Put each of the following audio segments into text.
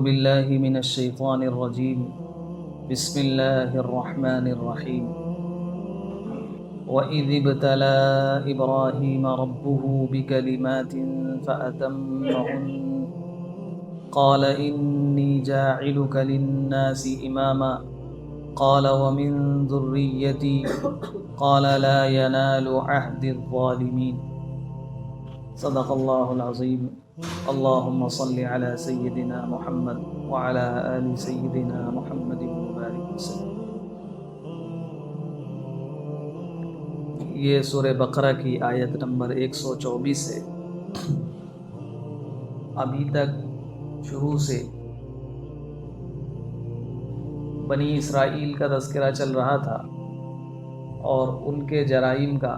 بالله من الشيطان الرجيم. بسم الله الرحمن الرحيم. وإذ ابتلى إبراهيم ربه بكلمات فأتمهن قال إني جاعلك للناس إماما قال ومن ذريتي قال لا ينال عهد الظالمين. صدق الله العظيم. اللهم صل على سيدنا محمد وعلى آل سيدنا محمد وبارك وسلم. یہ سورہ بقرہ کی آیت نمبر 124 سے ابھی تک شروع سے بنی اسرائیل کا تذکرہ چل رہا تھا اور ان کے جرائم کا.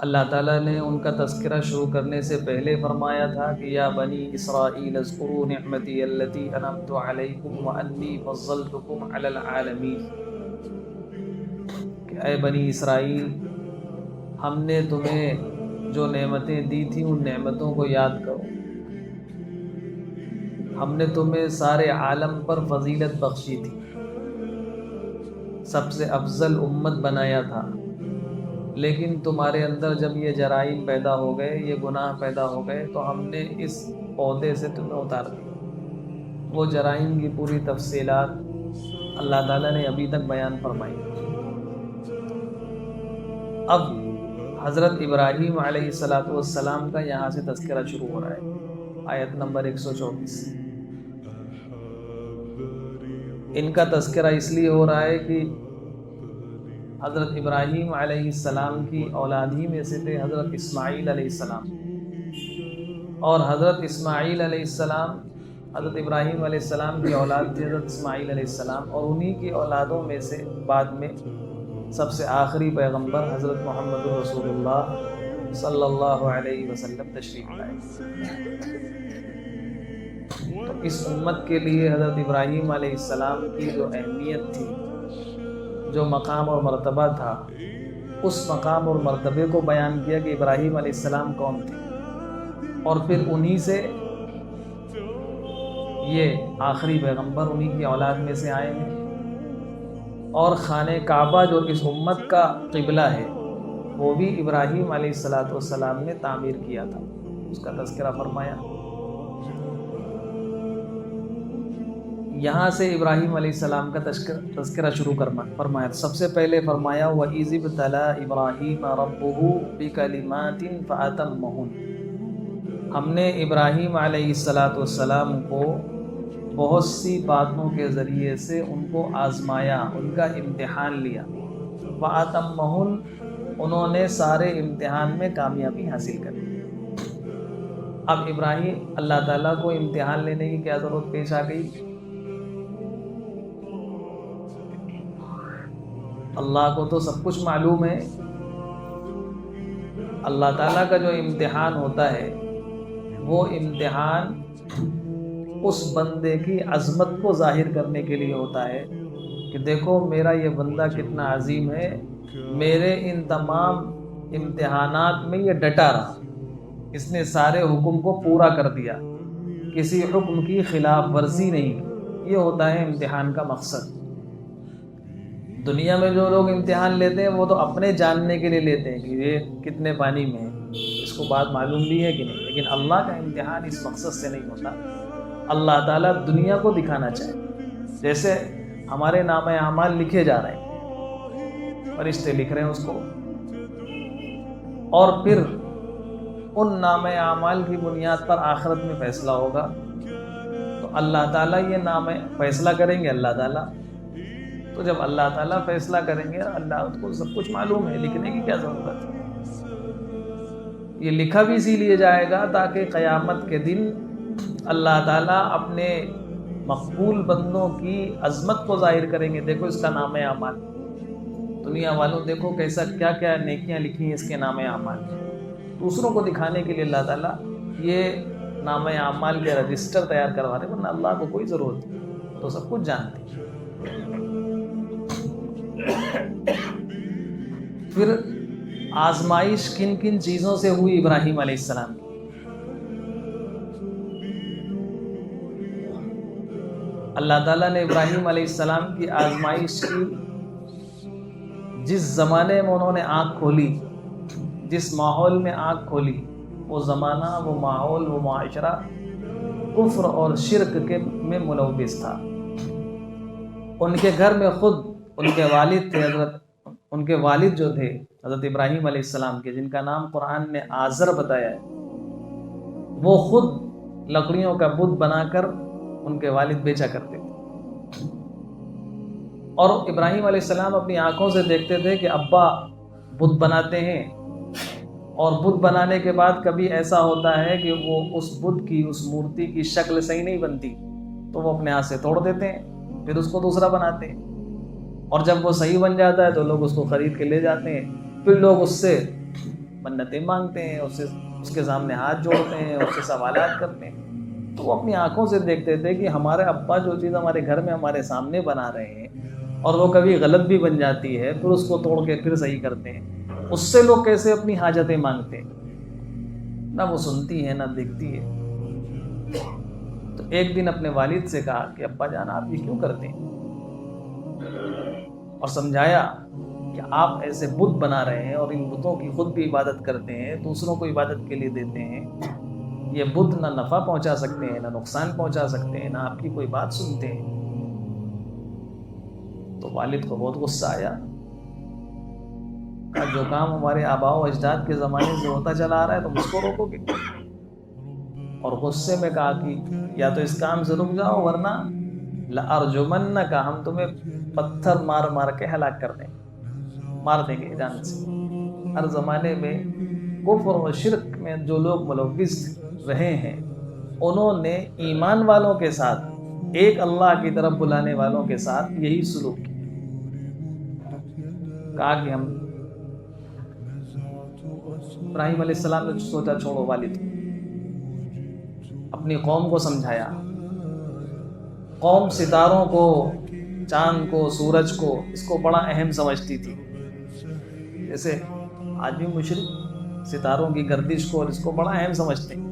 اللہ تعالیٰ نے ان کا تذکرہ شروع کرنے سے پہلے فرمایا تھا کہ یا بنی اسرائیل اذکروا نعمتی التی انعمت علیکم وانی فضلتکم علی العالمین، کہ اے بنی اسرائیل، ہم نے تمہیں جو نعمتیں دی تھیں ان نعمتوں کو یاد کرو. ہم نے تمہیں سارے عالم پر فضیلت بخشی تھی، سب سے افضل امت بنایا تھا، لیکن تمہارے اندر جب یہ جرائم پیدا ہو گئے، یہ گناہ پیدا ہو گئے، تو ہم نے اس عہدے سے تمہیں اتار دیا. وہ جرائم کی پوری تفصیلات اللہ تعالیٰ نے ابھی تک بیان فرمائی. اب حضرت ابراہیم علیہ السلام کا یہاں سے تذکرہ شروع ہو رہا ہے. آیت نمبر 124. ان کا تذکرہ اس لیے ہو رہا ہے کہ حضرت ابراہیم علیہ السلام کی اولاد ہی میں سے تھے حضرت اسماعیل علیہ السلام، اور حضرت اسماعیل علیہ السلام حضرت ابراہیم علیہ السلام کی اولاد تھی حضرت اسماعیل علیہ السلام، اور انہی کی اولادوں میں سے بعد میں سب سے آخری پیغمبر حضرت محمد رسول اللہ صلی اللہ علیہ وسلم تشریف لائے. تو اس امت کے لیے حضرت ابراہیم علیہ السلام کی جو اہمیت تھی، جو مقام اور مرتبہ تھا، اس مقام اور مرتبے کو بیان کیا کہ ابراہیم علیہ السلام کون تھے، اور پھر انہی سے یہ آخری پیغمبر انہی کی اولاد میں سے آئے ہیں. اور خانہ کعبہ جو اس امت کا قبلہ ہے، وہ بھی ابراہیم علیہ السلام نے تعمیر کیا تھا، اس کا تذکرہ فرمایا. یہاں سے ابراہیم علیہ السلام کا تذکرہ شروع فرمایا. سب سے پہلے فرمایا وَإِذِ ابْتَلَىٰ إِبْرَاهِيمَ رَبُّهُ بِكَلِمَاتٍ فَأَتَمَّهُنَّ. ہم نے ابراہیم علیہ السلام کو بہت سی باتوں کے ذریعے سے ان کو آزمایا، ان کا امتحان لیا. فَأَتَمَّهُنَّ، انہوں نے سارے امتحان میں کامیابی حاصل کر لی. اب ابراہیم اللہ تعالیٰ کو امتحان لینے کی کیا ضرورت پیش آ گئی؟ اللہ کو تو سب کچھ معلوم ہے. اللہ تعالیٰ کا جو امتحان ہوتا ہے، وہ امتحان اس بندے کی عظمت کو ظاہر کرنے کے لیے ہوتا ہے کہ دیکھو میرا یہ بندہ کتنا عظیم ہے، میرے ان تمام امتحانات میں یہ ڈٹا رہا، اس نے سارے حکم کو پورا کر دیا، کسی حکم کی خلاف ورزی نہیں کی. یہ ہوتا ہے امتحان کا مقصد. دنیا میں جو لوگ امتحان لیتے ہیں وہ تو اپنے جاننے کے لیے لیتے ہیں کہ یہ کتنے پانی میں ہے، اس کو بات معلوم بھی ہے کہ نہیں. لیکن اللہ کا امتحان اس مقصد سے نہیں ہوتا. اللہ تعالیٰ دنیا کو دکھانا چاہے. جیسے ہمارے نام اعمال لکھے جا رہے ہیں، فرشتے لکھ رہے ہیں اس کو، اور پھر ان نام اعمال کی بنیاد پر آخرت میں فیصلہ ہوگا. تو اللہ تعالیٰ یہ نام فیصلہ کریں گے. اللہ تعالیٰ تو جب اللہ تعالیٰ فیصلہ کریں گے، اللہ کو سب کچھ معلوم ہے، لکھنے کی کیا ضرورت ہے. یہ لکھا بھی اسی لیے جائے گا تاکہ قیامت کے دن اللہ تعالیٰ اپنے مقبول بندوں کی عظمت کو ظاہر کریں گے. دیکھو اس کا نام اعمال، دنیا والوں دیکھو کیسا کیا کیا نیکیاں لکھی ہیں اس کے نام اعمال. دوسروں کو دکھانے کے لیے اللہ تعالیٰ یہ نام اعمال کے رجسٹر تیار کروا رہے، ورنہ اللہ کو کوئی ضرورت نہیں، تو سب کچھ جانتے ہیں. پھر آزمائش کن کن چیزوں سے ہوئی ابراہیم علیہ السلام کی؟ اللہ تعالیٰ نے ابراہیم علیہ السلام کی آزمائش کی، جس زمانے میں انہوں نے آنکھ کھولی، جس ماحول میں آنکھ کھولی، وہ زمانہ، وہ ماحول، وہ معاشرہ کفر اور شرک میں ملوث تھا۔ ان کے گھر میں خود ان کے والد تھے، ان کے والد جو تھے حضرت ابراہیم علیہ السلام کے، جن کا نام قرآن نے آزر بتایا ہے، وہ خود لکڑیوں کا بت بنا کر ان کے والد بیچا کرتے تھے، اور ابراہیم علیہ السلام اپنی آنکھوں سے دیکھتے تھے کہ ابا بت بناتے ہیں، اور بت بنانے کے بعد کبھی ایسا ہوتا ہے کہ وہ اس بت کی، اس مورتی کی شکل صحیح نہیں بنتی، تو وہ اپنے ہاتھ سے توڑ دیتے ہیں، پھر اس کو دوسرا بناتے ہیں، اور جب وہ صحیح بن جاتا ہے تو لوگ اس کو خرید کے لے جاتے ہیں، پھر لوگ اس سے منتیں مانگتے ہیں، اس کے سامنے ہاتھ جوڑتے ہیں، اس سے سوالات کرتے ہیں۔ تو وہ اپنی آنکھوں سے دیکھتے تھے کہ ہمارے ابا جو چیز ہمارے گھر میں ہمارے سامنے بنا رہے ہیں، اور وہ کبھی غلط بھی بن جاتی ہے، پھر اس کو توڑ کے پھر صحیح کرتے ہیں، اس سے لوگ کیسے اپنی حاجتیں مانگتے ہیں، نہ وہ سنتی ہے نہ دیکھتی ہے۔ تو ایک دن اپنے والد سے کہا کہ ابا جان آپ یہ کیوں کرتے ہیں، اور سمجھایا کہ آپ ایسے بت بنا رہے ہیں اور ان بتوں کی خود بھی عبادت کرتے ہیں، دوسروں کو عبادت کے لیے دیتے ہیں، یہ بت نہ نفع پہنچا سکتے ہیں نہ نقصان پہنچا سکتے ہیں، نہ آپ کی کوئی بات سنتے ہیں۔ تو والد کو بہت غصہ آیا، کہ جو کام ہمارے آباء و اجداد کے زمانے سے ہوتا چلا آ رہا ہے تم اس کو روکو گے؟ اور غصے میں کہا کہ یا تو اس کام سے رک جاؤ ورنہ لَأَرْجُمَنَّكَ، ہم تمہیں پتھر مار مار کے ہلاک کر دیں گے، مار دیں گے جان سے۔ ہر زمانے میں کفر و شرک میں جو لوگ ملوث رہے ہیں، انہوں نے ایمان والوں کے ساتھ، ایک اللہ کی طرف بلانے والوں کے ساتھ یہی سلوک کیا، کہا کہ ہم ابراہیم علیہ السلام نے سوچا چھوڑو والد کو، اپنی قوم کو سمجھایا۔ قوم ستاروں کو، چاند کو، سورج کو، اس کو بڑا اہم سمجھتی تھی، جیسے آج بھی مشرک ستاروں کی گردش کو اور اس کو بڑا اہم سمجھتے ہیں۔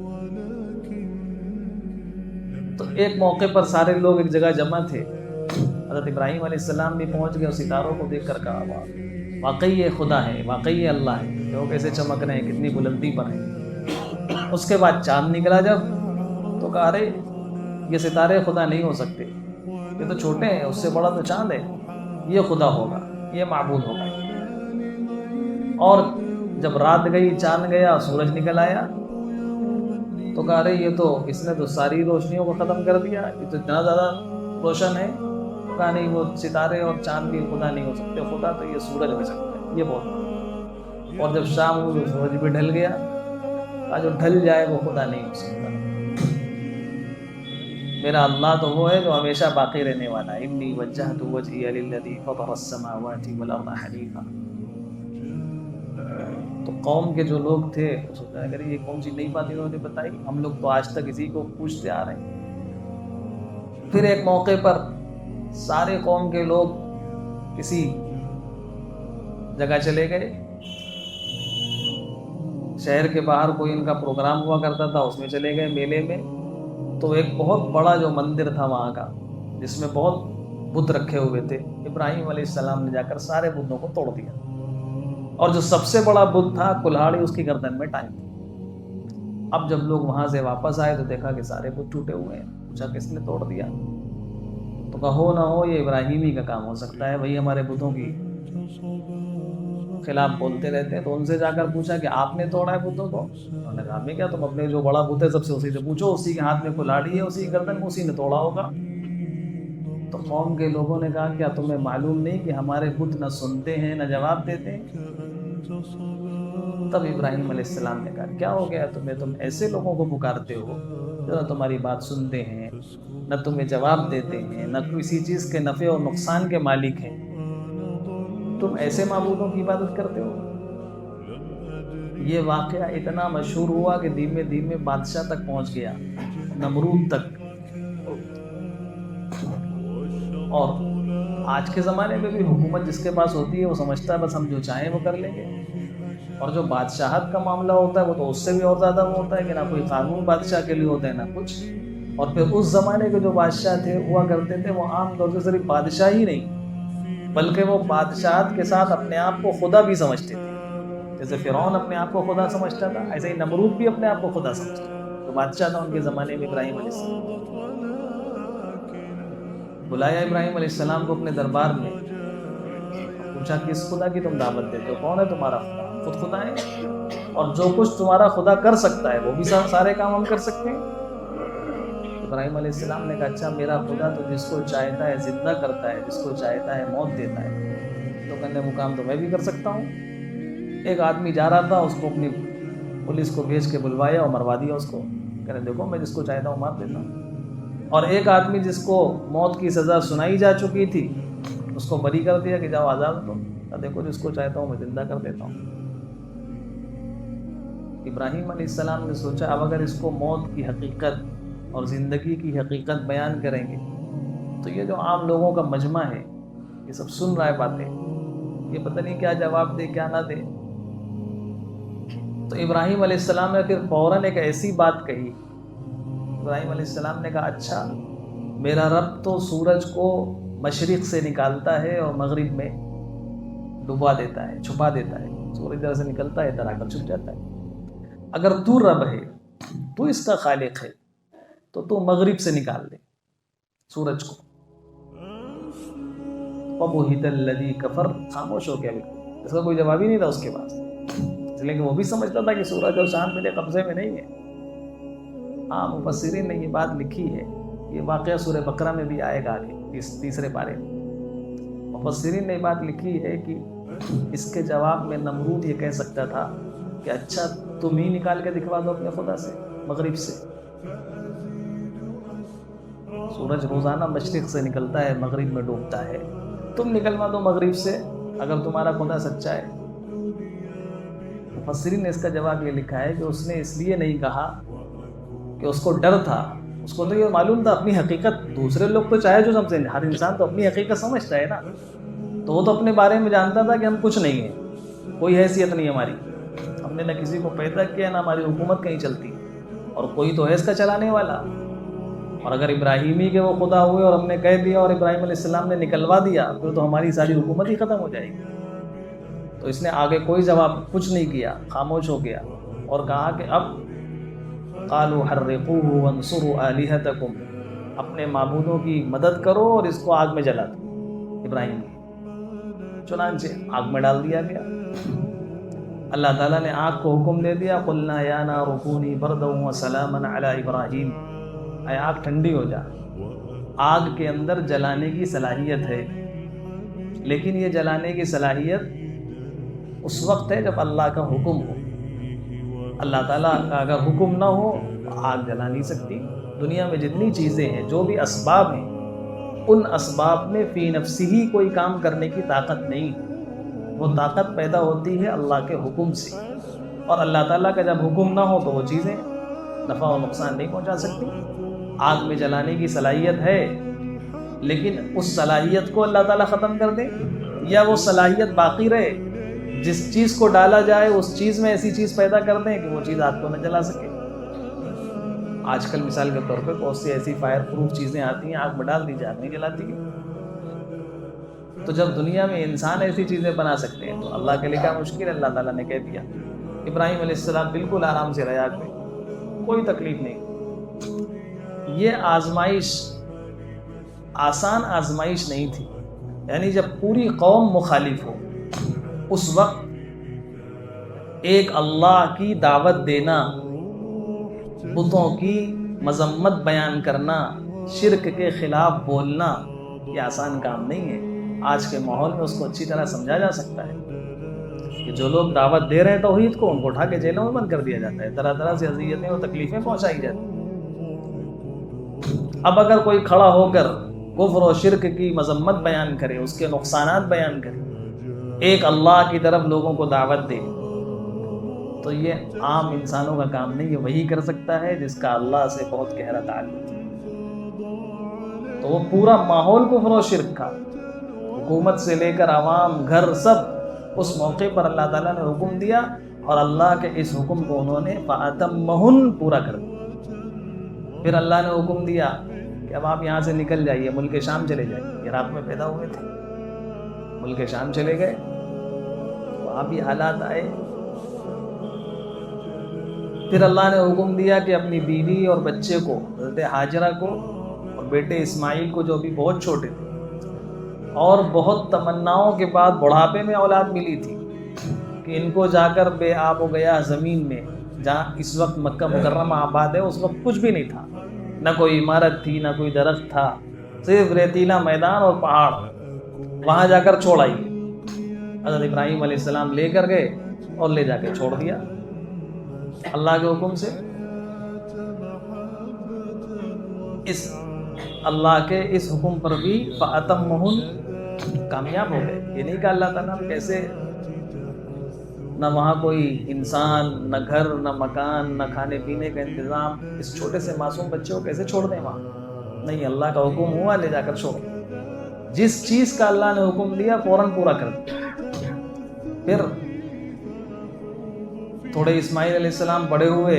تو ایک موقع پر سارے لوگ ایک جگہ جمع تھے، حضرت ابراہیم علیہ السلام بھی پہنچ گئے اور ستاروں کو دیکھ کر کہا واقعی یہ خدا ہے، واقعی یہ اللہ ہے، لوگ کیسے چمک رہے ہیں، کتنی بلندی پر ہیں۔ اس کے بعد چاند نکلا جب، تو کہا ارے یہ ستارے خدا نہیں ہو سکتے، یہ تو چھوٹے ہیں، اس سے بڑا تو چاند ہے، یہ خدا ہوگا، یہ معبود ہوگا۔ اور جب رات گئی، چاند گیا، سورج نکل آیا، تو کہا رہے یہ تو اس نے تو ساری روشنیوں کو ختم کر دیا، یہ تو اتنا زیادہ روشن ہے۔ کہا نہیں، وہ ستارے اور چاند بھی خدا نہیں ہو سکتے، خدا تو یہ سورج ہو سکتا ہے، یہ بہت۔ اور جب شام ہوئی تو سورج بھی ڈھل گیا، کہا جو ڈھل جائے وہ خدا نہیں ہو سکتا، میرا اللہ تو وہ ہے جو ہمیشہ باقی رہنے والا ہے۔ انی وجہت وجہی للذی فطر السماوات والارض حنیفا۔ تو قوم کے جو لوگ تھے وہ سوچا اگر یہ کون سی نئی بات انہوں نے بتائی، ہم لوگ تو آج تک اسی کو پوچھتے آ رہے ہیں۔ پھر ایک موقع پر سارے قوم کے لوگ کسی جگہ چلے گئے، شہر کے باہر کوئی ان کا پروگرام ہوا کرتا تھا، اس میں چلے گئے میلے میں۔ تو ایک بہت بڑا جو مندر تھا وہاں کا، جس میں بہت بت رکھے ہوئے تھے، ابراہیم علیہ السلام نے جا کر سارے بتوں کو توڑ دیا، اور جو سب سے بڑا بت تھا کلہاڑی اس کی گردن میں ٹانگ دی۔ اب جب لوگ وہاں سے واپس آئے تو دیکھا کہ سارے بت ٹوٹے ہوئے ہیں، پوچھا کس نے توڑ دیا؟ تو کہو نہ ہو یہ ابراہیم ہی کا کام ہو سکتا ہے، وہی ہمارے بتوں کی خلاف بولتے رہتے ہیں۔ تو ان سے جا کر پوچھا کہ آپ نے توڑا ہے بتوں کو؟ انہوں نے کہا میں کیا، تم اپنے جو بڑا بت ہے سب سے اسی سے پوچھو، اسی کے ہاتھ میں کلہاڑی ہے، اسی کی گردن میں اسی نے توڑا ہوگا۔ تو قوم کے لوگوں نے کہا کیا تمہیں معلوم نہیں کہ ہمارے بت نہ سنتے ہیں نہ جواب دیتے ہیں؟ تب ابراہیم علیہ السلام نے کہا کیا ہو گیا تمہیں، تم ایسے لوگوں کو پکارتے ہو جو نہ تمہاری بات سنتے ہیں نہ تمہیں جواب دیتے ہیں، نہ کسی چیز کے نفع اور نقصان کے مالک ہیں، تم ایسے معبودوں کی عبادت کرتے ہو؟ یہ واقعہ اتنا مشہور ہوا کہ دھیمے دھیمے بادشاہ تک پہنچ گیا، نمرود تک۔ اور آج کے زمانے میں بھی حکومت جس کے پاس ہوتی ہے وہ سمجھتا ہے بس ہم جو چاہیں وہ کر لیں گے، اور جو بادشاہت کا معاملہ ہوتا ہے وہ تو اس سے بھی اور زیادہ وہ ہوتا ہے کہ نہ کوئی قانون بادشاہ کے لیے ہوتا ہے نہ کچھ۔ اور پھر اس زمانے کے جو بادشاہ تھے ہوا کرتے تھے وہ عام طور سے صرف بادشاہ ہی نہیں بلکہ وہ بادشاہت کے ساتھ اپنے آپ کو خدا بھی سمجھتے تھے. جیسے فرعون اپنے آپ کو خدا سمجھتا تھا، ایسے ہی نمرود بھی اپنے آپ کو خدا سمجھتا تھا. تو بادشاہ تھا ان کے زمانے میں ابراہیم علیہ السلام. بلایا ابراہیم علیہ السلام کو اپنے دربار میں، پوچھا کس خدا کی تم دعوت دیتے ہو، کون ہے تمہارا خدا؟ ہم خود خدا ہیں، اور جو کچھ تمہارا خدا کر سکتا ہے وہ بھی سارے کام ہم کر سکتے ہیں. ابراہیم علیہ السلام نے کہا اچھا میرا خدا تو جس کو چاہتا ہے زندہ کرتا ہے، جس کو چاہتا ہے موت دیتا ہے، تو کہنے مقام تو میں بھی کر سکتا ہوں. ایک آدمی جا رہا تھا، اس کو اپنی پولیس کو بھیج کے بلوایا اور مروا دیا اس کو، کہنے دیکھو میں جس کو چاہتا ہوں مار دیتا ہوں. اور ایک آدمی جس کو موت کی سزا سنائی جا چکی تھی اس کو بری کر دیا کہ جاؤ آزاد دو، دیکھو جس کو چاہتا ہوں میں زندہ کر دیتا ہوں. ابراہیم علیہ السلام نے سوچا اب اگر اس کو موت کی حقیقت اور زندگی کی حقیقت بیان کریں گے تو یہ جو عام لوگوں کا مجمع ہے یہ سب سن رہا ہے باتیں، یہ پتہ نہیں کیا جواب دے کیا نہ دے. تو ابراہیم علیہ السلام نے پھر فوراً ایک ایسی بات کہی. ابراہیم علیہ السلام نے کہا اچھا میرا رب تو سورج کو مشرق سے نکالتا ہے اور مغرب میں ڈبا دیتا ہے، چھپا دیتا ہے. سورج ادھر سے نکلتا ہے ادھر آ کر چھپ جاتا ہے. اگر تو رب ہے، تو اس کا خالق ہے، تو تو مغرب سے نکال دے سورج کو. فَبُهِتَ الَّذِي كَفَرَ، خاموش ہو گیا بالکل، اس کا کوئی جواب ہی نہیں تھا اس کے پاس، اس لیے کہ وہ بھی سمجھتا تھا کہ سورج اور چاند میرے قبضے میں نہیں ہے. ہاں مفسرین نے یہ بات لکھی ہے، یہ واقعہ سورہ بقرہ میں بھی آئے گا آگے تیسرے پارے میں. مفسرین نے یہ بات لکھی ہے کہ اس کے جواب میں نمرود یہ کہہ سکتا تھا کہ اچھا تم ہی نکال کے دکھوا دو اپنے خدا سے مغرب سے. سورج روزانہ مشرق سے نکلتا ہے مغرب میں ڈوبتا ہے، تم نکلوا دو مغرب سے اگر تمہارا خدا سچا ہے. مفسرین نے اس کا جواب یہ لکھا ہے کہ اس نے اس لیے نہیں کہا کہ اس کو ڈر تھا، اس کو تو یہ معلوم تھا اپنی حقیقت. دوسرے لوگ تو چاہے جو سمجھیں، ہر انسان تو اپنی حقیقت سمجھتا ہے نا، تو وہ تو اپنے بارے میں جانتا تھا کہ ہم کچھ نہیں ہیں، کوئی حیثیت نہیں ہماری، ہم نے نہ کسی کو پیدا کیا نہ ہماری حکومت کہیں چلتی، اور کوئی تو ہے اس کا چلانے والا. اور اگر ابراہیمی کے وہ خدا ہوئے اور ہم نے کہہ دیا اور ابراہیم علیہ السلام نے نکلوا دیا پھر تو ہماری ساری حکومت ہی ختم ہو جائے گی. تو اس نے آگے کوئی جواب کچھ نہیں کیا، خاموش ہو گیا اور کہا کہ اب قالوا حرقوه وانصروا آلهتكم، اپنے معبودوں کی مدد کرو اور اس کو آگ میں جلا دو ابراہیم کی. چنانچہ آگ میں ڈال دیا گیا. اللہ تعالیٰ نے آگ کو حکم دے دیا قلنا یا نار کونی بردا وسلاما علی ابراہیم، اے آگ ٹھنڈی ہو جا. آگ کے اندر جلانے کی صلاحیت ہے، لیکن یہ جلانے کی صلاحیت اس وقت ہے جب اللہ کا حکم ہو. اللہ تعالیٰ کا اگر حکم نہ ہو تو آگ جلا نہیں سکتی. دنیا میں جتنی چیزیں ہیں، جو بھی اسباب ہیں، ان اسباب میں فی نفسی ہی کوئی کام کرنے کی طاقت نہیں. وہ طاقت پیدا ہوتی ہے اللہ کے حکم سے، اور اللہ تعالیٰ کا جب حکم نہ ہو تو وہ چیزیں نفع و نقصان نہیں پہنچا سکتی. آگ میں جلانے کی صلاحیت ہے، لیکن اس صلاحیت کو اللہ تعالیٰ ختم کر دے یا وہ صلاحیت باقی رہے. جس چیز کو ڈالا جائے اس چیز میں ایسی چیز پیدا کر دیں کہ وہ چیز آگ کو نہ جلا سکے. آج کل مثال کے طور پہ بہت سی ایسی فائر پروف چیزیں آتی ہیں، آگ میں ڈال دی جائے نہیں جلاتی. تو جب دنیا میں انسان ایسی چیزیں بنا سکتے ہیں تو اللہ کے لیے کیا مشکل ہے. اللہ تعالیٰ نے کہہ دیا. ابراہیم علیہ السلام بالکل آرام سے رہے آگ میں، کوئی تکلیف نہیں. یہ آزمائش آسان آزمائش نہیں تھی، یعنی جب پوری قوم مخالف ہو اس وقت ایک اللہ کی دعوت دینا، بتوں کی مذمت بیان کرنا، شرک کے خلاف بولنا، یہ آسان کام نہیں ہے. آج کے ماحول میں اس کو اچھی طرح سمجھا جا سکتا ہے کہ جو لوگ دعوت دے رہے ہیں توحید کو، ان کو اٹھا کے جیلوں میں بند کر دیا جاتا ہے، طرح طرح سے اذیتیں اور تکلیفیں پہنچائی جاتی ہیں. اب اگر کوئی کھڑا ہو کر کفر و شرک کی مذمت بیان کرے، اس کے نقصانات بیان کرے، ایک اللہ کی طرف لوگوں کو دعوت دے، تو یہ عام انسانوں کا کام نہیں ہے. وہی کر سکتا ہے جس کا اللہ سے بہت گہرا تعلق ہے. تو وہ پورا ماحول کفر و شرک کا، حکومت سے لے کر عوام، گھر، سب اس موقع پر اللہ تعالیٰ نے حکم دیا اور اللہ کے اس حکم کو انہوں نے فَأَتَمَّهُنْ پورا کر دیا. پھر اللہ نے حکم دیا کہ اب آپ یہاں سے نکل جائیے، ملک شام چلے جائیے، عراق میں پیدا ہوئے تھے، ملک شام چلے گئے، وہاں بھی حالات آئے۔ پھر اللہ نے حکم دیا کہ اپنی بیوی اور بچے کو، حضرت ہاجرہ کو اور بیٹے اسماعیل کو جو ابھی بہت چھوٹے تھے اور بہت تمناؤں کے بعد بڑھاپے میں اولاد ملی تھی، کہ ان کو جا کر بے آب ہو گیا زمین میں، جہاں اس وقت مکہ مکرمہ آباد ہے، اس وقت کچھ بھی نہیں تھا، نہ کوئی عمارت تھی، نہ کوئی درخت تھا، صرف ریتیلا میدان اور پہاڑ، وہاں جا کر چھوڑ آئیے۔ حضرت ابراہیم علیہ السلام لے کر گئے اور لے جا کے چھوڑ دیا اللہ کے حکم سے۔ اس اللہ کے اس حکم پر بھی فَأَتَمَّهُنَّ کامیاب ہو گئے۔ یہ نہیں کہ اللہ تعالیٰ کیسے، نہ وہاں کوئی انسان، نہ گھر، نہ مکان، نہ کھانے پینے کا انتظام، اس چھوٹے سے معصوم بچے کو کیسے چھوڑ دیں وہاں؟ نہیں، اللہ کا حکم ہوا، لے جا کر چھوڑ۔ جس چیز کا اللہ نے حکم دیا فوراً پورا کر دیا۔ پھر تھوڑے اسماعیل علیہ السلام بڑے ہوئے،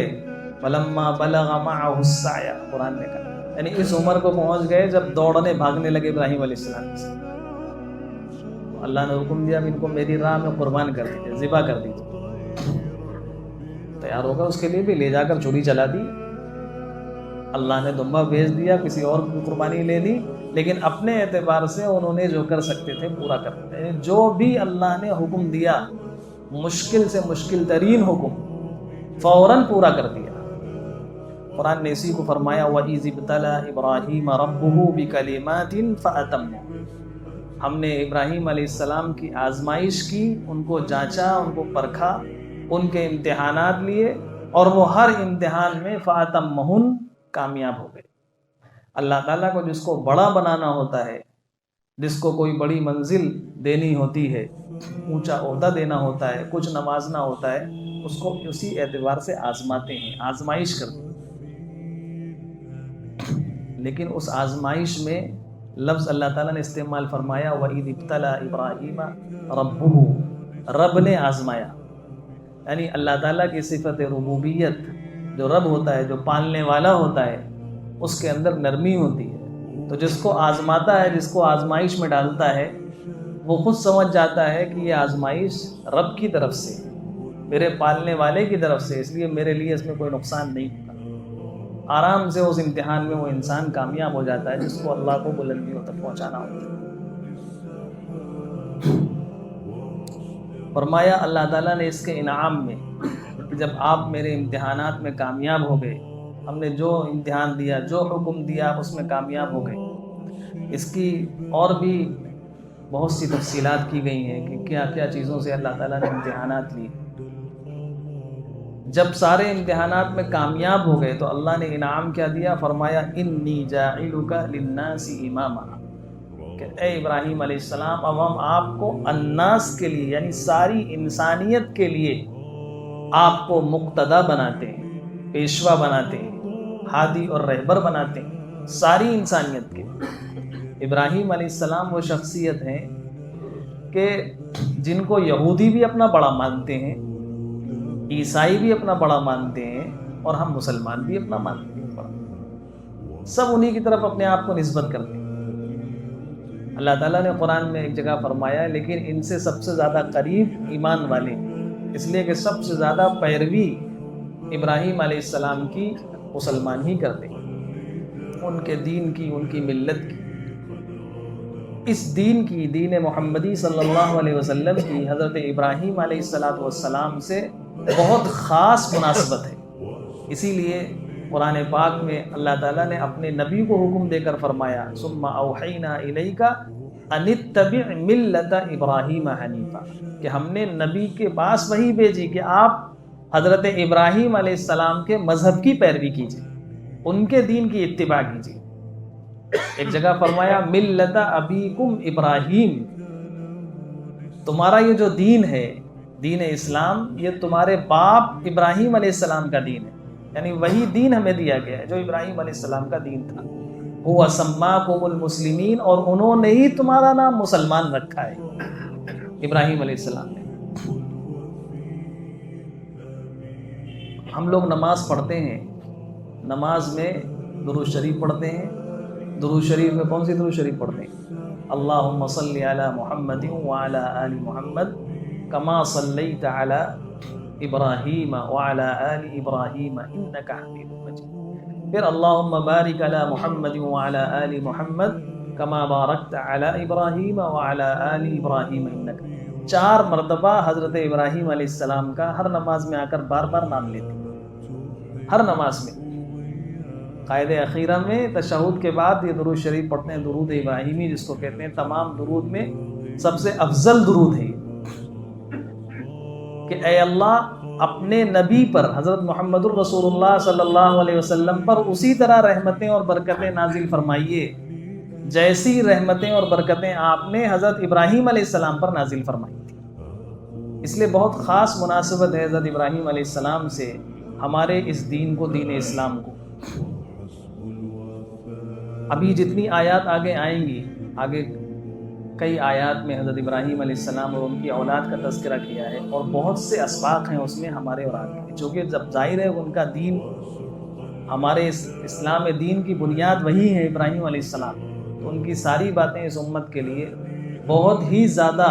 فَلَمَّا بَلَغَ مَعَهُ السَّعْيَ، قرآن نے کہا، یعنی اس عمر کو پہنچ گئے جب دوڑنے بھاگنے لگے ابراہیم علیہ السلام سے، تو اللہ نے حکم دیا ان کو میری راہ میں قربان کر دیجیے، ذبح کر دیجیے۔ تیار ہوگا، اس کے لیے بھی لے جا کر چھری چلا دی، اللہ نے دمبا بھیج دیا، کسی اور کی قربانی لے لی، لیکن اپنے اعتبار سے انہوں نے جو کر سکتے تھے پورا کر دیا۔ جو بھی اللہ نے حکم دیا، مشکل سے مشکل ترین حکم، فوراً پورا کر دیا۔ قرآن نے اسی کو فرمایا وَإِذِ ابْتَلَىٰ إِبْرَاهِيمَ رَبُّهُ بِكَلِمَاتٍ فَأَتَمَّهُ، ہم نے ابراہیم علیہ السلام کی آزمائش کی، ان کو جانچا، ان کو پرکھا، ان کے امتحانات لیے، اور وہ ہر امتحان میں فَأَتَمَّهُنَ کامیاب ہو گئے۔ اللہ تعالیٰ کو جس کو بڑا بنانا ہوتا ہے، جس کو کوئی بڑی منزل دینی ہوتی ہے، اونچا عہدہ دینا ہوتا ہے، کچھ نوازنا ہوتا ہے، اس کو اسی اعتبار سے آزماتے ہیں، آزمائش کرتے ہیں۔ لیکن اس آزمائش میں لفظ اللہ تعالیٰ نے استعمال فرمایا وَإِذِ ابْتَلَىٰ إِبْرَاهِيمَ رَبُّهُ، رب نے آزمایا، یعنی اللہ تعالیٰ کی صفت ربوبیت، جو رب ہوتا ہے، جو پالنے والا ہوتا ہے، اس کے اندر نرمی ہوتی ہے، تو جس کو آزماتا ہے، جس کو آزمائش میں ڈالتا ہے، وہ خود سمجھ جاتا ہے کہ یہ آزمائش رب کی طرف سے، میرے پالنے والے کی طرف سے، اس لیے میرے لیے اس میں کوئی نقصان نہیں ہوگا۔ آرام سے اس امتحان میں وہ انسان کامیاب ہو جاتا ہے جس کو اللہ کو بلندیوں تک پہنچانا ہوتا ہے۔ فرمایا اللہ تعالیٰ نے اس کے انعام میں، جب آپ میرے امتحانات میں کامیاب ہو گئے، ہم نے جو امتحان دیا، جو حکم دیا، اس میں کامیاب ہو گئے۔ اس کی اور بھی بہت سی تفصیلات کی گئی ہیں کہ کیا کیا چیزوں سے اللہ تعالیٰ نے امتحانات لیے۔ جب سارے امتحانات میں کامیاب ہو گئے تو اللہ نے انعام کیا دیا، فرمایا انی جاعلک للناس اماما، کہ اے ابراہیم علیہ السلام، اب ہم آپ کو الناس کے لیے، یعنی ساری انسانیت کے لیے آپ کو مقتدا بناتے ہیں، پیشوا بناتے ہیں، ہادی اور رہبر بناتے ہیں، ساری انسانیت کے۔ ابراہیم علیہ السلام وہ شخصیت ہیں کہ جن کو یہودی بھی اپنا بڑا مانتے ہیں، عیسائی بھی اپنا بڑا مانتے ہیں، اور ہم مسلمان بھی اپنا مانتے ہیں بڑا، سب انہی کی طرف اپنے آپ کو نسبت کرتے ہیں۔ اللہ تعالیٰ نے قرآن میں ایک جگہ فرمایا ہے لیکن ان سے سب سے زیادہ قریب ایمان والے، اس لیے کہ سب سے زیادہ پیروی ابراہیم علیہ السلام کی مسلمان ہی کرتے ہیں، ان کے دین کی، ان کی ملت کی، اس دین کی، دین محمدی صلی اللہ علیہ وسلم کی حضرت ابراہیم علیہ السلام سے بہت خاص مناسبت ہے۔ اسی لیے قرآن پاک میں اللہ تعالیٰ نے اپنے نبی کو حکم دے کر فرمایا ثم اوحینا الیک ان اتبع ملت ابراہیم حنیفا، کہ ہم نے نبی کے پاس وحی بھیجی کہ آپ حضرت ابراہیم علیہ السلام کے مذہب کی پیروی کیجیے، ان کے دین کی اتباع کیجیے۔ ایک جگہ فرمایا ملت ابیکم ابراہیم، تمہارا یہ جو دین ہے، دین اسلام، یہ تمہارے باپ ابراہیم علیہ السلام کا دین ہے، یعنی وہی دین ہمیں دیا گیا ہے جو ابراہیم علیہ السلام کا دین تھا۔ هو سماکم المسلمین، اور انہوں نے ہی تمہارا نام مسلمان رکھا ہے، ابراہیم علیہ السلام نے۔ ہم لوگ نماز پڑھتے ہیں، نماز میں درود شریف پڑھتے ہیں. درود شریف میں کون سی درود شریف پڑھتے ہیں؟ اللہم صلی علی محمد وعلی آل محمد کما صلیت علی ابراہیم وعلی آل ابراہیم انک حمید مجید. پھر اللہم بارک علی محمد وعلی آل محمد کما بارکت علی ابراہیم وعلی آل ابراہیم انک. 4 مرتبہ حضرت ابراہیم علیہ السلام کا ہر نماز میں آ کر بار بار نام لیتے ہیں، ہر نماز میں. قائد اخیرہ میں تشہد کے بعد یہ درود شریف پڑھتے ہیں، درود ابراہیمی جس کو کہتے ہیں. تمام درود میں سب سے افضل درود ہے کہ اے اللہ اپنے نبی پر حضرت محمد الرسول اللہ صلی اللہ علیہ وسلم پر اسی طرح رحمتیں اور برکتیں نازل فرمائیے جیسی رحمتیں اور برکتیں آپ نے حضرت ابراہیم علیہ السلام پر نازل فرمائی تھی. اس لیے بہت خاص مناسبت ہے حضرت ابراہیم علیہ السلام سے ہمارے اس دین کو، دین اسلام کو. ابھی جتنی آیات آگے آئیں گی، آگے کئی آیات میں حضرت ابراہیم علیہ السلام اور ان کی اولاد کا تذکرہ کیا ہے، اور بہت سے اسباق ہیں اس میں ہمارے اور آپ کے، چونکہ جب ظاہر ہے ان کا دین، ہمارے اسلام دین کی بنیاد وہی ہے ابراہیم علیہ السلام، تو ان کی ساری باتیں اس امت کے لیے بہت ہی زیادہ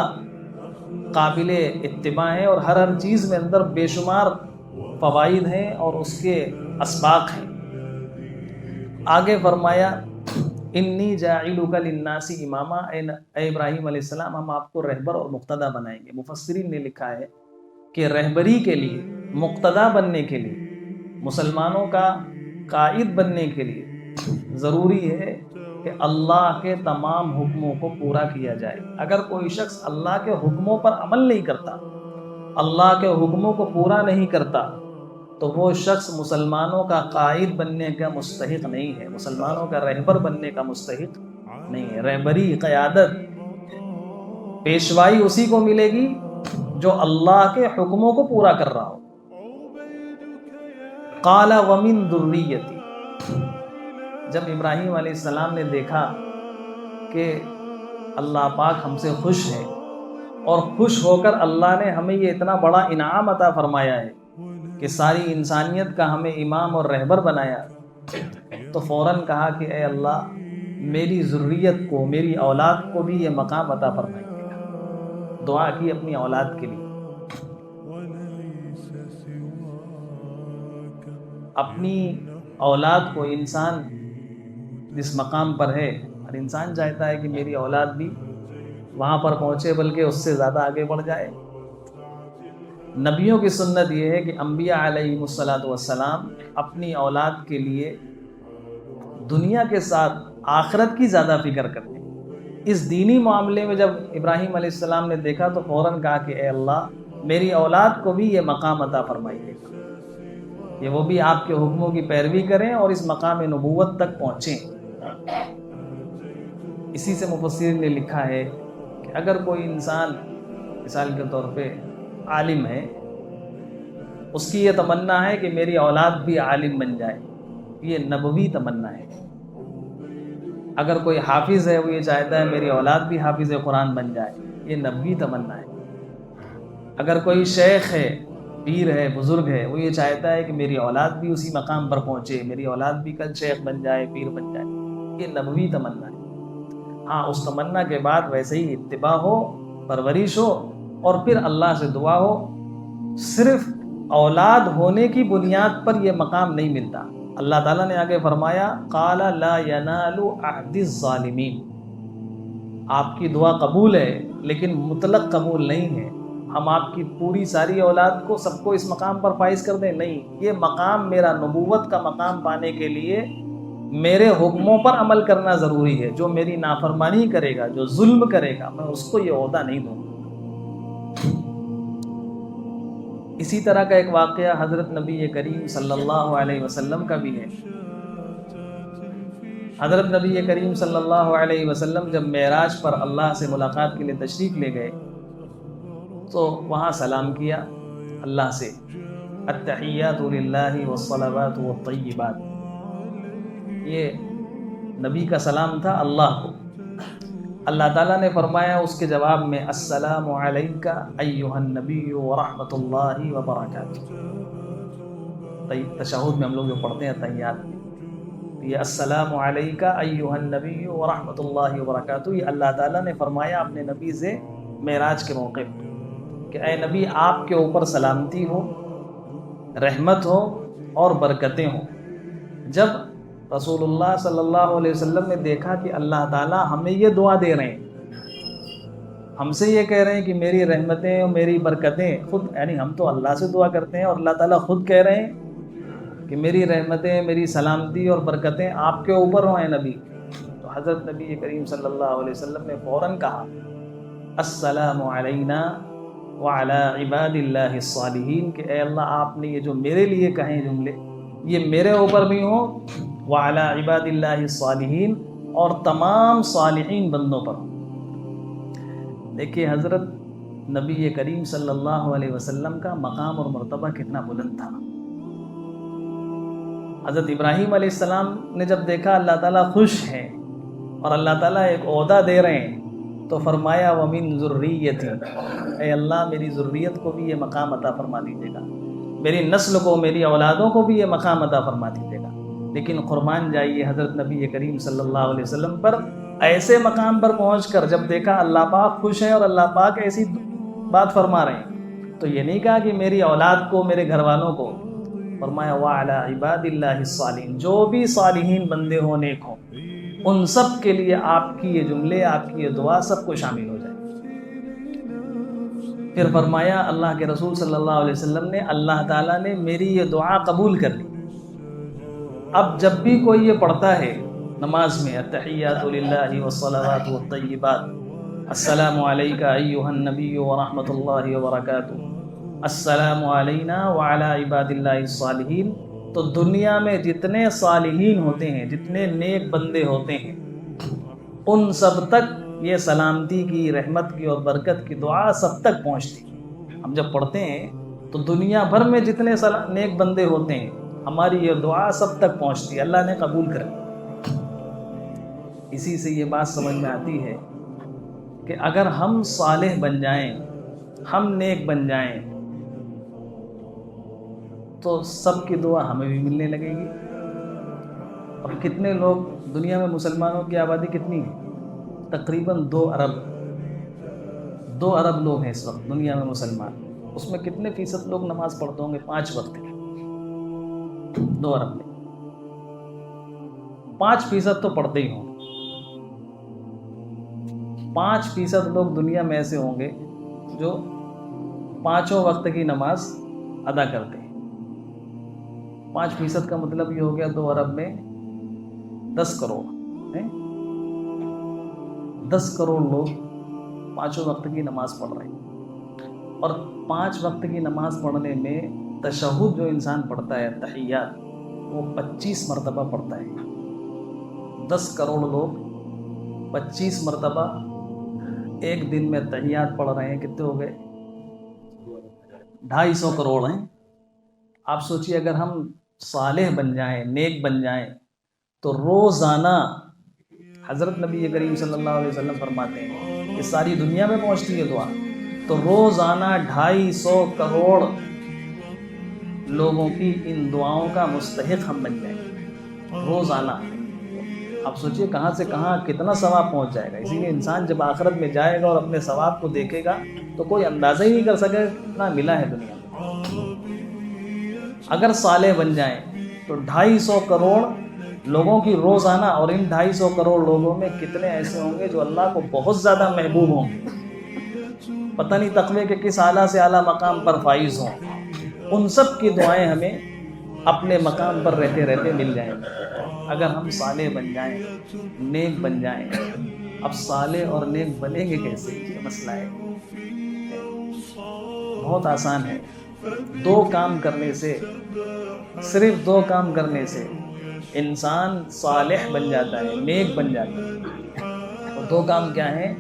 قابل اتباع ہیں، اور ہر چیز میں اندر بے شمار فوائد ہیں اور اس کے اسباق ہیں. آگے فرمایا انی جاعلک للناس اماما، اے ابراہیم علیہ السلام ہم آپ کو رہبر اور مقتدی بنائیں گے. مفسرین نے لکھا ہے کہ رہبری کے لیے، مقتدی بننے کے لیے، مسلمانوں کا قائد بننے کے لیے ضروری ہے کہ اللہ کے تمام حکموں کو پورا کیا جائے. اگر کوئی شخص اللہ کے حکموں پر عمل نہیں کرتا، اللہ کے حکموں کو پورا نہیں کرتا، تو وہ شخص مسلمانوں کا قائد بننے کا مستحق نہیں ہے، مسلمانوں کا رہبر بننے کا مستحق نہیں ہے. رہبری، قیادت، پیشوائی اسی کو ملے گی جو اللہ کے حکموں کو پورا کر رہا ہو. قال ومن ذریتی، جب ابراہیم علیہ السلام نے دیکھا کہ اللہ پاک ہم سے خوش ہے، اور خوش ہو کر اللہ نے ہمیں یہ اتنا بڑا انعام عطا فرمایا ہے کہ ساری انسانیت کا ہمیں امام اور رہبر بنایا، تو فوراً کہا کہ اے اللہ میری ذریت کو، میری اولاد کو بھی یہ مقام عطا فرمائیے گا. دعا کی اپنی اولاد کے لیے. اپنی اولاد کو انسان جس مقام پر ہے، اور انسان چاہتا ہے کہ میری اولاد بھی وہاں پر پہنچے، بلکہ اس سے زیادہ آگے بڑھ جائے. نبیوں کی سنت یہ ہے کہ انبیاء علیہ السلام اپنی اولاد کے لیے دنیا کے ساتھ آخرت کی زیادہ فکر کرتے ہیں. اس دینی معاملے میں جب ابراہیم علیہ السلام نے دیکھا تو فوراً کہا کہ اے اللہ میری اولاد کو بھی یہ مقام عطا فرمائیے گا کہ وہ بھی آپ کے حکموں کی پیروی کریں اور اس مقام نبوت تک پہنچیں. اسی سے مفسرین نے لکھا ہے کہ اگر کوئی انسان مثال کے طور پہ عالم ہے، اس کی یہ تمنا ہے کہ میری اولاد بھی عالم بن جائے، یہ نبوی تمنا ہے. اگر کوئی حافظ ہے، وہ یہ چاہتا ہے میری اولاد بھی حافظ قرآن بن جائے، یہ نبوی تمنا ہے. اگر کوئی شیخ ہے، پیر ہے، بزرگ ہے، وہ یہ چاہتا ہے کہ میری اولاد بھی اسی مقام پر پہنچے، میری اولاد بھی کل شیخ بن جائے، پیر بن جائے، یہ نبوی تمنا ہے. ہاں اس تمنا کے بعد ویسے ہی اتباع ہو، پرورش ہو، اور پھر اللہ سے دعا ہو. صرف اولاد ہونے کی بنیاد پر یہ مقام نہیں ملتا. اللہ تعالیٰ نے آگے فرمایا قال لا ینال عہد الظالمین، آپ کی دعا قبول ہے لیکن مطلق قبول نہیں ہے. ہم آپ کی پوری ساری اولاد کو، سب کو اس مقام پر فائز کر دیں، نہیں. یہ مقام میرا نبوت کا مقام پانے کے لیے میرے حکموں پر عمل کرنا ضروری ہے. جو میری نافرمانی کرے گا، جو ظلم کرے گا، میں اس کو یہ عہدہ نہیں دوں گا. اسی طرح کا ایک واقعہ حضرت نبی کریم صلی اللہ علیہ وسلم کا بھی ہے. حضرت نبی کریم صلی اللہ علیہ وسلم جب معراج پر اللہ سے ملاقات کے لیے تشریف لے گئے تو وہاں سلام کیا اللہ سے، التحیات للہ والصلوات والطیبات. یہ نبی کا سلام تھا اللہ کو. اللہ تعالیٰ نے فرمایا اس کے جواب میں السلام علیک ایھا النبی ورحمۃ اللہ وبرکاتہ. تشہد میں ہم لوگ جو پڑھتے ہیں تحیات میں، یہ السلام علیکہ ایھا النبی ورحمۃ اللہ وبرکاتہ، یہ اللہ تعالیٰ نے فرمایا اپنے نبی سے معراج کے موقع پر کہ اے نبی آپ کے اوپر سلامتی ہو، رحمت ہو اور برکتیں ہوں۔ جب رسول اللہ صلی اللہ علیہ وسلم نے دیکھا کہ اللہ تعالیٰ ہمیں یہ دعا دے رہے ہیں، ہم سے یہ کہہ رہے ہیں کہ میری رحمتیں اور میری برکتیں، خود یعنی ہم تو اللہ سے دعا کرتے ہیں اور اللہ تعالیٰ خود کہہ رہے ہیں کہ میری رحمتیں، میری سلامتی اور برکتیں آپ کے اوپر ہوں اے نبی، تو حضرت نبی کریم صلی اللہ علیہ وسلم نے فوراً کہا السلام علینا وعلی عباد اللہ الصالحین، کہ اے اللہ آپ نے یہ جو میرے لیے کہیں جملے یہ میرے اوپر بھی ہوں، وعلی عباد اللہ الصالحین اور تمام صالحین بندوں پر ہوں۔ دیکھیے حضرت نبی کریم صلی اللہ علیہ وسلم کا مقام اور مرتبہ کتنا بلند تھا۔ حضرت ابراہیم علیہ السلام نے جب دیکھا اللہ تعالیٰ خوش ہیں اور اللہ تعالیٰ ایک عہدہ دے رہے ہیں تو فرمایا وَمِن ذُرِّيَّتِي، اے اللہ میری ذریت کو بھی یہ مقام عطا فرما دیجیے گا، میری نسل کو، میری اولادوں کو بھی یہ مقام عطا فرما دیجیے گا۔ لیکن قربان جائیے حضرت نبی کریم صلی اللہ علیہ وسلم پر ایسے مقام پر پہنچ کر جب دیکھا اللہ پاک خوش ہیں اور اللہ پاک ایسی بات فرما رہے ہیں، تو یہ نہیں کہا کہ میری اولاد کو، میرے گھر والوں کو، فرمایا وَعَلَىٰ عِبَادِ اللَّهِ الصَّالِحِينَ، جو بھی صالحین بندے ہوں، نیک ہوں، ان سب کے لیے آپ کی یہ جملے، آپ کی یہ دعا سب کو شامل ہو جائے۔ پھر فرمایا اللہ کے رسول صلی اللہ علیہ وسلم نے اللہ تعالیٰ نے میری یہ دعا قبول کر لی۔ اب جب بھی کوئی یہ پڑھتا ہے نماز میں التحیات للہ والصلوات والطیبات، السلام علیکہ ایھا النبی ورحمۃ اللہ وبرکاتہ، السلام علینا وعلی عباد اللہ الصالحین، تو دنیا میں جتنے صالحین ہوتے ہیں، جتنے نیک بندے ہوتے ہیں، ان سب تک یہ سلامتی کی، رحمت کی اور برکت کی دعا سب تک پہنچتی۔ ہم جب پڑھتے ہیں تو دنیا بھر میں جتنے نیک بندے ہوتے ہیں، ہماری یہ دعا سب تک پہنچتی، اللہ نے قبول کر لی۔ اسی سے یہ بات سمجھ میں آتی ہے کہ اگر ہم صالح بن جائیں، ہم نیک بن جائیں، تو سب کی دعا ہمیں بھی ملنے لگے گی۔ اور کتنے لوگ دنیا میں، مسلمانوں کی آبادی کتنی ہے؟ تقریباً 2 ارب لوگ ہیں اس وقت دنیا میں مسلمان۔ اس میں کتنے فیصد لوگ نماز پڑھتے ہوں گے 5 وقت کی؟ 2 ارب میں 5% تو پڑھتے ہی ہوں گے۔ 5% لوگ دنیا میں ایسے ہوں گے جو 5 وقت کی نماز ادا کرتے ہیں۔ 5% کا مطلب یہ ہو گیا 2 ارب میں 10 کروڑ ہیں۔ 10 کروڑ لوگ 5 وقت کی نماز پڑھ رہے ہیں، اور 5 وقت کی نماز پڑھنے میں تشہد جو انسان پڑھتا ہے، تحیات، وہ 25 مرتبہ پڑھتا ہے۔ 10 کروڑ لوگ 25 مرتبہ ایک دن میں تحیات پڑھ رہے ہیں، کتنے ہو گئے؟ 250 کروڑ ہیں۔ آپ سوچئے اگر ہم صالح بن جائیں، نیک بن جائیں، تو روزانہ حضرت نبی کریم صلی اللہ علیہ وسلم فرماتے ہیں کہ ساری دنیا میں پہنچتی ہے دعا، تو روزانہ 250 کروڑ لوگوں کی ان دعاؤں کا مستحق ہم بن جائیں روزانہ۔ آپ سوچئے کہاں سے کہاں کتنا ثواب پہنچ جائے گا۔ اسی لیے انسان جب آخرت میں جائے گا اور اپنے ثواب کو دیکھے گا تو کوئی اندازہ ہی نہیں کر سکے کتنا ملا ہے دنیا میں۔ اگر صالح بن جائیں تو 250 کروڑ لوگوں کی روزانہ، اور ان 250 کروڑ لوگوں میں کتنے ایسے ہوں گے جو اللہ کو بہت زیادہ محبوب ہوں گے، پتہ نہیں تقوی کے کس اعلیٰ سے اعلیٰ مقام پر فائز ہوں۔ ان سب کی دعائیں ہمیں اپنے مقام پر رہتے رہتے مل جائیں گی اگر ہم صالح بن جائیں، نیک بن جائیں۔ اب صالح اور نیک بنیں گے کیسے، یہ مسئلہ ہے۔ بہت آسان ہے، 2 کام کرنے سے، صرف 2 کام کرنے سے انسان صالح بن جاتا ہے، نیک بن جاتا ہے۔ اور 2 کام کیا ہیں؟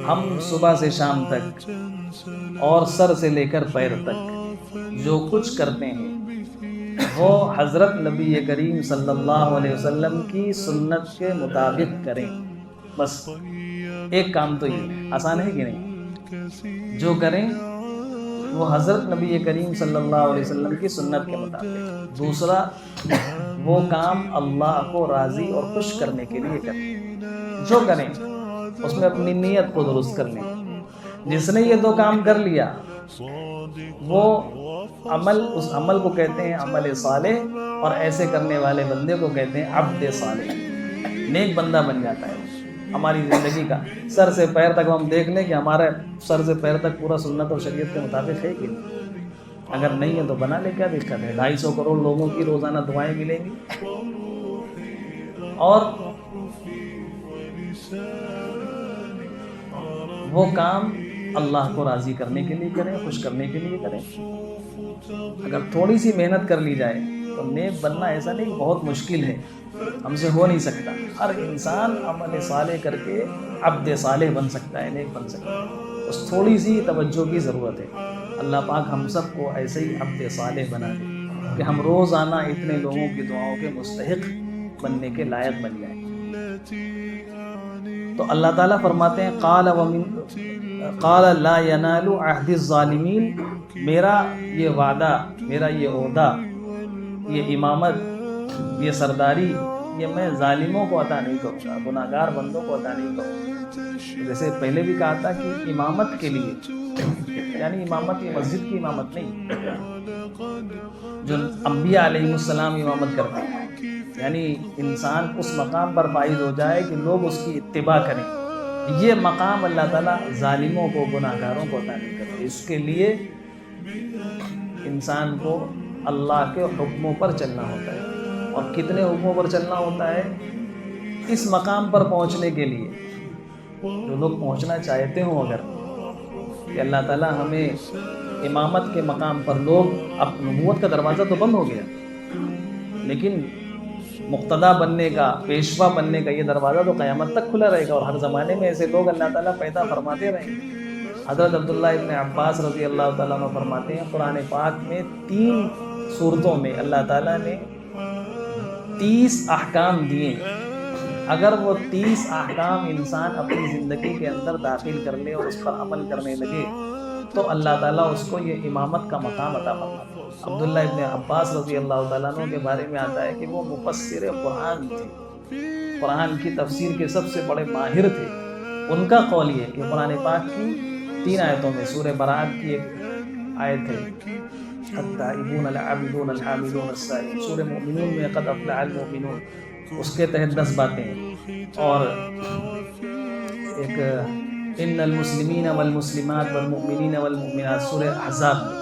ہم صبح سے شام تک اور سر سے لے کر پیر تک جو کچھ کرتے ہیں وہ حضرت نبی کریم صلی اللہ علیہ وسلم کی سنت کے مطابق کریں۔ بس ایک کام تو یہ آسان ہے کہ نہیں؟ جو کریں وہ حضرت نبی کریم صلی اللہ علیہ وسلم کی سنت کے مطابق. دوسرا وہ کام اللہ کو راضی اور خوش کرنے کے لیے کریں. جو کریں اس میں اپنی نیت کو درست کر لیں. جس نے یہ دو کام کر لیا وہ عمل، اس عمل کو کہتے ہیں عمل صالح، اور ایسے کرنے والے بندے کو کہتے ہیں عبد صالح. نیک بندہ بن جاتا ہے. ہماری زندگی کا سر سے پیر تک ہم دیکھ لیں کہ ہمارا سر سے پیر تک پورا سنت اور شریعت کے مطابق ہے کہ نہیں. اگر نہیں ہے تو بنا لے، کیا دقت ہے. 250 کروڑ لوگوں کی روزانہ دعائیں ملیں گی. اور وہ کام اللہ کو راضی کرنے کے لیے کریں، خوش کرنے کے لیے کریں. اگر تھوڑی سی محنت کر لی جائے تو نیک بننا ایسا نہیں بہت مشکل ہے، ہم سے ہو نہیں سکتا. ہر انسان عمل صالح کر کے عبد صالح بن سکتا ہے، نیک بن سکتا ہے. بس تھوڑی سی توجہ کی ضرورت ہے. اللہ پاک ہم سب کو ایسے ہی عبد صالح بنا دے کہ ہم روزانہ اتنے لوگوں کی دعاؤں کے مستحق بننے کے لائق بن جائیں. تو اللہ تعالیٰ فرماتے ہیں قال لا ینال عہد الظالمین، میرا یہ وعدہ، میرا یہ عہدہ، یہ امامت، یہ سرداری، یہ میں ظالموں کو عطا نہیں کروں گا، گناہ گار بندوں کو عطا نہیں کروں گا. جیسے پہلے بھی کہا تھا کہ امامت کے لیے، یعنی امامت یہ مسجد کی امامت نہیں، جو انبیاء علیہ السلام امامت کرتے ہیں، یعنی انسان اس مقام پر فائز ہو جائے کہ لوگ اس کی اتباع کریں. یہ مقام اللہ تعالیٰ ظالموں کو، گناہ گاروں کو عطا نہیں کرتے. اس کے لیے انسان کو اللہ کے حکموں پر چلنا ہوتا ہے. اور کتنے حکموں پر چلنا ہوتا ہے اس مقام پر پہنچنے کے لیے. جو لوگ پہنچنا چاہتے ہوں، اگر کہ اللہ تعالیٰ ہمیں امامت کے مقام پر، لوگ اب نبوت کا دروازہ تو بند ہو گیا، لیکن مقتدا بننے کا، پیشوا بننے کا یہ دروازہ تو قیامت تک کھلا رہے گا. اور ہر زمانے میں ایسے لوگ اللہ تعالیٰ پیدا فرماتے رہیں گے. حضرت عبداللہ ابن عباس رضی اللہ تعالیٰ عنہ فرماتے ہیں قرآن پاک میں 3 صورتوں میں اللہ تعالیٰ نے 30 احکام دیے. اگر وہ 30 احکام انسان اپنی زندگی کے اندر داخل کر لے اور اس پر عمل کرنے لگے تو اللہ تعالیٰ اس کو یہ امامت کا مقام عطا فرماتا ہے. عبداللہ ابن عباس رضی اللہ تعالیٰ عنہ کے بارے میں آتا ہے کہ وہ مفسر قرآن تھے، قرآن کی تفسیر کے سب سے بڑے ماہر تھے. ان کا قول یہ کہ قرآن پاک کی 3 آیتوں میں، سورہ برات کی ایک آیت ہے التائبون العابدون الحامدون السائحون، سورہ مومنون میں قد افلح المؤمنون، اس کے تحت 10 باتیں ہیں. اور ایک ان المسلمین والمسلمات والمؤمنین والمؤمنات، سورہ احزاب میں،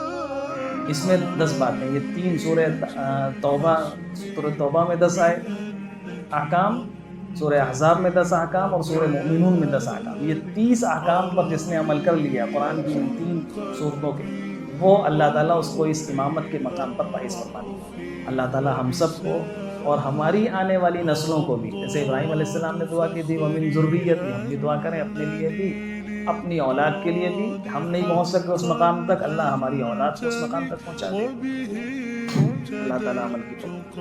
اس میں 10 باتیں. یہ 3 سورہ توبہ میں 10 آئے احکام، سورہ احزاب میں 10 احکام، اور سورہ مومنون میں 10 احکام. یہ 30 احکام پر جس نے عمل کر لیا قرآن کی ان 3 صورتوں کے، وہ اللہ تعالیٰ اس کو اس امامت کے مقام پر فائز فرما دیا. اللہ تعالیٰ ہم سب کو اور ہماری آنے والی نسلوں کو بھی، جیسے ابراہیم علیہ السلام نے دعا کی تھی وَمِن ذُرِّيَّتِي، ہم بھی دعا کریں اپنے لیے بھی، اپنی اولاد کے لیے بھی. ہم نہیں پہنچ سکے اس مقام تک، اللہ ہماری اولاد کو اس مقام تک پہنچا دے. اللہ تعالیٰ عمل کی توفیق.